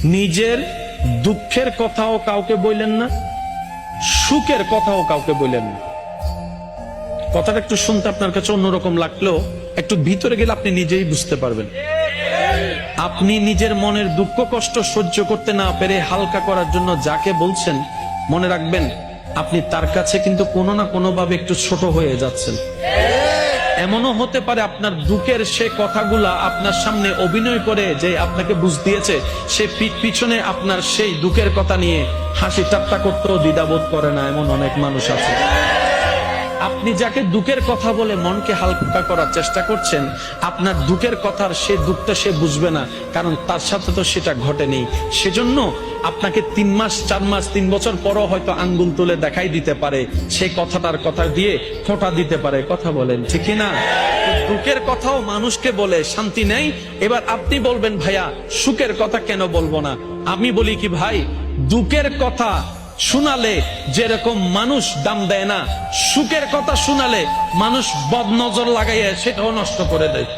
নিজের দুঃখের কথাও কাউকে বললেন না, সুখের কথাও কাউকে বললেন না। কথাটা একটু শুনতে আপনার কাছে অন্যরকম লাগলেও একটু ভিতরে গেলে আপনি নিজেই বুঝতে পারবেন। আপনি নিজের মনের দুঃখ কষ্ট সহ্য করতে না পেরে হালকা করার জন্য যাকে বলছেন, মনে রাখবেন আপনি তার কাছে কিন্তু কোনো না কোনো ভাবে একটু ছোট হয়ে যাচ্ছেন। এমনও হতে পারে আপনার দুঃখের সে কথাগুলা আপনার সামনে অভিনয় করে যে আপনাকে বুঝ দিয়েছে, সে পিছনে আপনার সেই দুঃখের কথা নিয়ে হাসি ঠাট্টা করতেও দ্বিধাবোধ করে না, এমন অনেক মানুষ আছে। আপনি যাকে দুঃখের কথা বলে মনকে হালকা করার চেষ্টা করছেন, আপনার দুঃখের কথার সে দুঃখটা সে বুঝবে না, কারণ তার সাথে তো সেটা ঘটেনি। সেজন্য আপনাকে 3 মাস 4 মাস 3 বছর পরও হয়তো আঙ্গুল তুলে দেখাই দিতে পারে, সেই কথাটার কথা দিয়ে খোঁটা দিতে পারে। কথা বলেন ঠিক না? দুঃখের কথাও মানুষকে বলে শান্তি নেই। এবার আপনি বলবেন ভাইয়া সুখের কথা কেন বলবো না? আমি বলি কি ভাই, দুঃখের কথা শোনালে যেরকম মানুষ দাম দেয় না, সুখের কথা শোনালে মানুষ বদনজর লাগাইয়া সেটাও নষ্ট করে দেয়।